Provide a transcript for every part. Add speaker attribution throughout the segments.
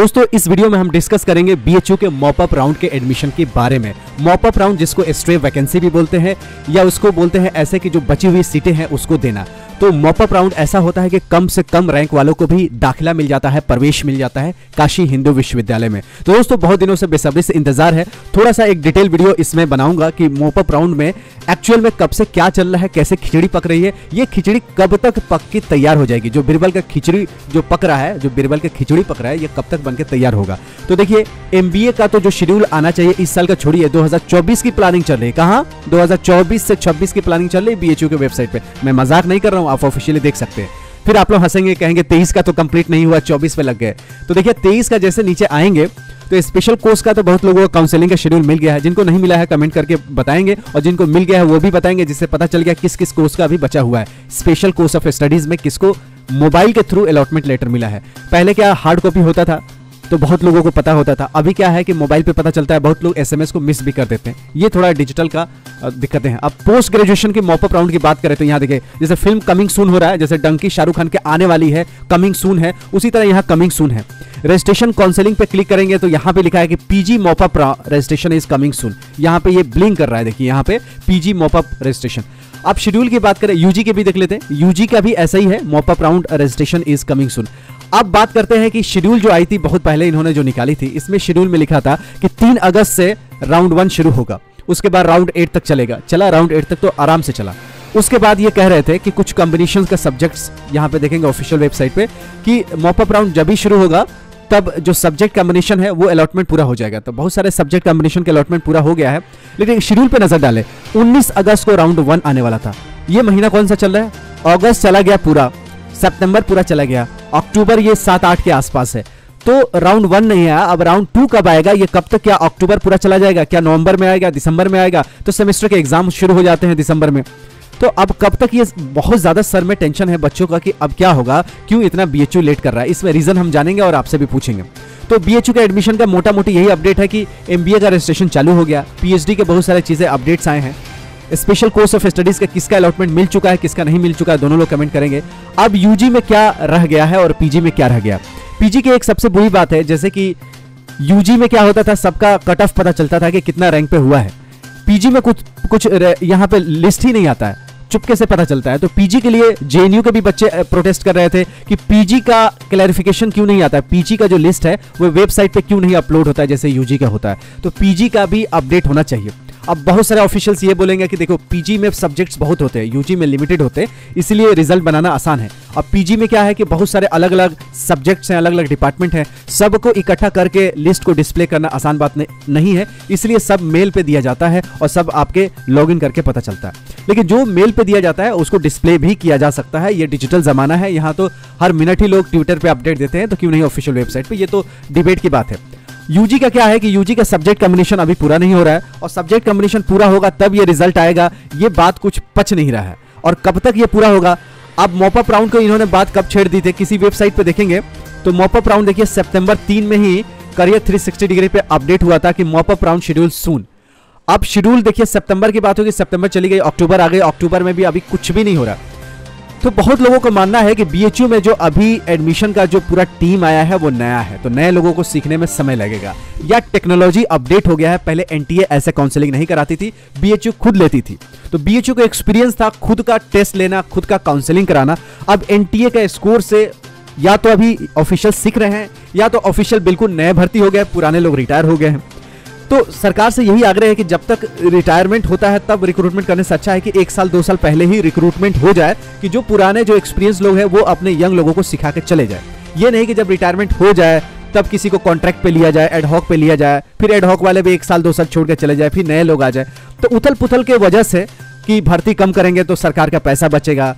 Speaker 1: दोस्तों इस वीडियो में हम डिस्कस करेंगे बीएचयू के मॉप अप राउंड के एडमिशन के बारे में। मॉप अप राउंड जिसको स्ट्रे वैकेंसी भी बोलते हैं या उसको बोलते हैं ऐसे कि जो बची हुई सीटें हैं उसको देना। तो मॉप अप राउंड ऐसा होता है कि कम से कम रैंक वालों को भी दाखिला मिल जाता है, प्रवेश मिल जाता है काशी हिंदू विश्वविद्यालय में। तो दोस्तों बहुत दिनों से बेसब्री से इंतजार है, थोड़ा सा एक डिटेल वीडियो इसमें बनाऊंगा कि मॉप अप राउंड में एक्चुअल में कब से क्या चल रहा है, कैसे खिचड़ी पक रही है, ये खिचड़ी कब तक पक के तैयार हो जाएगी। जो बीरबल का खिचड़ी जो पक रहा है, जो बीरबल का खिचड़ी पक रहा है, ये कब तक बनके तैयार होगा। तो देखिए एमबीए का तो जो शेड्यूल आना चाहिए इस साल का छोड़िए, 2024 की प्लानिंग चल रही है। कहां 2024 से 26 की प्लानिंग चल रही है बीएचयू के वेबसाइट पे। मैं मजाक नहीं कर रहा हूं, आप ऑफिशियली देख सकते हैं। फिर आप लोग हंसेंगे, कहेंगे 23 का तो कंप्लीट नहीं हुआ, 24 पे लग गए। तो देखिए 23 का जैसे नीचे आएंगे तो स्पेशल कोर्स का तो बहुत लोगों को काउंसलिंग का शेड्यूल मिल गया है। जिनको नहीं मिला है कमेंट करके बताएंगे, और जिनको मिल गया है वो भी बताएंगे, जिससे पता चल गया किस किस कोर्स का अभी बचा हुआ है। स्पेशल कोर्स ऑफ स्टडीज में किसको मोबाइल के थ्रू अलॉटमेंट लेटर मिला है। पहले क्या हार्ड कॉपी होता था तो बहुत लोगों को पता होता था, अभी क्या है कि मोबाइल पे पता चलता है, बहुत लोग एसएमएस को मिस भी कर देते हैं। ये थोड़ा डिजिटल का दिक्कतें हैं। अब पोस्ट ग्रेजुएशन की मॉप अप राउंड की बात करें तो यहाँ देखिए जैसे फिल्म कमिंग सून हो रहा है, जैसे डंकी शाहरुख खान के आने वाली है, कमिंग सून है, उसी तरह यहाँ कमिंग सून है। रजिस्ट्रेशन काउंसलिंग पे क्लिक करेंगे तो यहाँ पे लिखा है कि PG mop up registration is coming soon. यहाँ पे ये ब्लिंक कर रहा है, देखिए यहाँ पे पीजी मॉप अप रजिस्ट्रेशन। अब शेड्यूल की बात करें यूजी के भी देख लेते हैं, यूजी का भी ऐसा ही है, mop up round registration is coming soon. अब बात करते हैं कि शेड्यूल जो आई थी बहुत पहले इन्होंने जो निकाली थी, इसमें शेड्यूल में लिखा था कि 3 अगस्त से राउंड 1 शुरू होगा, उसके बाद राउंड 8 तक चलेगा। चला राउंड 8 तक तो आराम से चला। उसके बाद ये कह रहे थे कि कुछ कॉम्बिनेशन का सब्जेक्ट्स यहाँ पे देखेंगे ऑफिशियल वेबसाइट पे कि मॉप अप राउंड जब भी शुरू होगा तब जो सब्जेक्ट कॉम्बिनेशन है वो अलॉटमेंट पूरा हो जाएगा। तो बहुत सारे सब्जेक्ट कॉम्बिनेशन के अलॉटमेंट पूरा हो गया है, लेकिन शेड्यूल पे नजर डाले 19 अगस्त को राउंड 1 आने वाला था। ये महीना कौन सा चल रहा है? अगस्त चला गया पूरा, सितंबर पूरा चला गया, अक्टूबर ये 7-8 के आसपास है। तो राउंड 1 नहीं आया, अब राउंड 2 कब आएगा? ये कब तक? क्या अक्टूबर पूरा चला जाएगा? क्या नवंबर में आएगा, दिसंबर में आएगा? तो सेमेस्टर के एग्जाम शुरू हो जाते हैं दिसंबर में। तो अब कब तक? ये बहुत ज्यादा सर में टेंशन है बच्चों का कि अब क्या होगा, क्यों इतना बीएचयू लेट कर रहा है। इसमें रीजन हम जानेंगे और आपसे भी पूछेंगे। तो बीएचयू का एडमिशन का मोटा मोटी यही अपडेट है कि एमबीए का रजिस्ट्रेशन चालू हो गया, पीएचडी के बहुत सारे चीजें अपडेट्स आए हैं, स्पेशल कोर्स ऑफ स्टडीज का किसका अलॉटमेंट मिल चुका है, किसका नहीं मिल चुका है, दोनों लोग कमेंट करेंगे। अब यूजी में क्या रह गया है और पीजी में क्या रह गया। पीजी की एक सबसे बुरी बात है, जैसे कि यूजी में क्या होता था, सबका कट ऑफ पता चलता था कि कितना रैंक पे हुआ है। पीजी में कुछ यहाँ पे लिस्ट ही नहीं आता है, चुपके से पता चलता है। तो पीजी के लिए जेएनयू के भी बच्चे प्रोटेस्ट कर रहे थे कि पीजी का क्लैरिफिकेशन क्यों नहीं आता है, पीजी का जो लिस्ट है वो वेबसाइट पे क्यों नहीं अपलोड होता है जैसे यूजी का होता है। तो पीजी का भी अपडेट होना चाहिए। अब बहुत सारे ऑफिशियल्स ये बोलेंगे कि देखो पीजी में सब्जेक्ट्स बहुत होते हैं, यूजी में लिमिटेड होते हैं, इसलिए रिजल्ट बनाना आसान है। अब पीजी में क्या है कि बहुत सारे अलग अलग सब्जेक्ट्स हैं, अलग अलग डिपार्टमेंट हैं, सबको इकट्ठा करके लिस्ट को डिस्प्ले करना आसान बात नहीं है, इसलिए सब मेल पे दिया जाता है और सब आपके लॉगिन करके पता चलता है। लेकिन जो मेल पे दिया जाता है उसको डिस्प्ले भी किया जा सकता है। ये डिजिटल जमाना है, यहाँ तो हर मिनट ही लोग ट्विटर पे अपडेट देते हैं, तो क्यों नहीं ऑफिशियल वेबसाइट पे। ये तो डिबेट की बात है। यूजी का क्या है कि यूजी का सब्जेक्ट कॉम्बिनेशन अभी पूरा नहीं हो रहा है, और सब्जेक्ट कॉम्बिनेशन पूरा होगा तब ये रिजल्ट आएगा। ये बात कुछ पच नहीं रहा है, और कब तक ये पूरा होगा। अब मॉप अप राउंड को इन्होंने बात कब छेड़ दी थी, किसी वेबसाइट पे देखेंगे तो मॉप अप राउंड देखिए सितंबर 3 में ही करियर 360 डिग्री पे अपडेट हुआ था कि मॉप अप राउंड शेड्यूल सून। अब शेड्यूल देखिए सितंबर की बात होगी, सितंबर चली गई, अक्टूबर आ गई, अक्टूबर में भी अभी कुछ भी नहीं हो रहा। तो बहुत लोगों को मानना है कि बीएचयू में जो अभी एडमिशन का जो पूरा टीम आया है वो नया है, तो नए लोगों को सीखने में समय लगेगा, या टेक्नोलॉजी अपडेट हो गया है। पहले एनटीए ऐसे काउंसलिंग नहीं कराती थी, बीएचयू खुद लेती थी। तो बीएचयू का एक्सपीरियंस था खुद का टेस्ट लेना, खुद का काउंसलिंग कराना। अब एनटीए का स्कोर से या तो अभी ऑफिशियल सीख रहे हैं, या तो ऑफिशियल बिल्कुल नए भर्ती हो गए, पुराने लोग रिटायर हो गए हैं। तो सरकार से यही आग्रह है कि जब तक रिटायरमेंट होता है तब रिक्रूटमेंट करने से अच्छा है कि 1 साल 2 साल पहले ही रिक्रूटमेंट हो जाए, कि जो पुराने जो एक्सपीरियंस लोग हैं वो अपने यंग लोगों को सिखा के चले जाए। ये नहीं कि जब रिटायरमेंट हो जाए तब किसी को कॉन्ट्रैक्ट पे लिया जाए, एडहॉक पे लिया जाए, फिर एडहॉक वाले भी 1 साल 2 साल छोड़ के चले जाए, फिर नए लोग आ जाए। तो उथल पुथल के वजह से कि भर्ती कम करेंगे तो सरकार का पैसा बचेगा,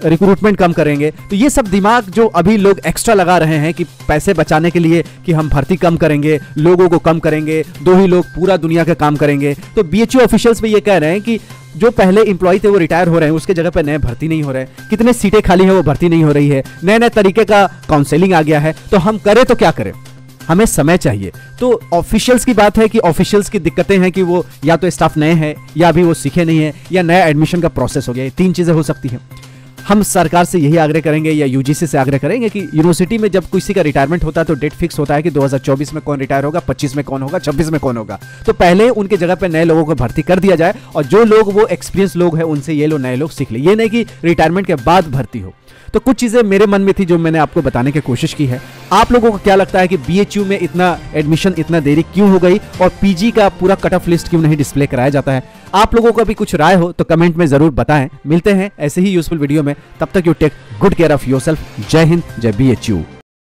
Speaker 1: रिक्रूटमेंट कम करेंगे, तो ये सब दिमाग जो अभी लोग एक्स्ट्रा लगा रहे हैं कि पैसे बचाने के लिए कि हम भर्ती कम करेंगे, लोगों को कम करेंगे, 2 ही लोग पूरा दुनिया का काम करेंगे। तो बीएचयू ऑफिशियल्स भी ये कह रहे हैं कि जो पहले इंप्लॉय थे वो रिटायर हो रहे हैं, उसके जगह पे नए भर्ती नहीं हो रहे हैं, कितने सीटें खाली हैं वो भर्ती नहीं हो रही है, नए नए तरीके का काउंसलिंग आ गया है। तो हम करें तो क्या करें, हमें समय चाहिए। तो ऑफिशियल्स की बात है कि ऑफिशियल्स की दिक्कतें हैं कि वो या तो स्टाफ नए हैं, या अभी वो सीखे नहीं है, या नया एडमिशन का प्रोसेस हो गया। 3 चीजें हो सकती हैं। हम सरकार से यही आग्रह करेंगे या यूजीसी से आग्रह करेंगे कि यूनिवर्सिटी में जब किसी का रिटायरमेंट होता है तो डेट फिक्स होता है कि 2024 में कौन रिटायर होगा, 25 में कौन होगा, 26 में कौन होगा। तो पहले उनके जगह पे नए लोगों को भर्ती कर दिया जाए और जो लोग वो एक्सपीरियंस लोग हैं उनसे ये लोग नए लोग सीख ले। ये नहीं कि रिटायरमेंट के बाद भर्ती हो। तो कुछ चीज़ें मेरे मन में थी जो मैंने आपको बताने की कोशिश की है। आप लोगों को क्या लगता है कि बीएचयू में इतना एडमिशन इतना देरी क्यों हो गई और पीजी का पूरा कट ऑफ लिस्ट क्यों नहीं डिस्प्ले कराया जाता है? आप लोगों का भी कुछ राय हो तो कमेंट में जरूर बताएं। मिलते हैं ऐसे ही यूजफुल वीडियो में, तब तक you take good care of yourself. जय हिंद, जय बीएचयू।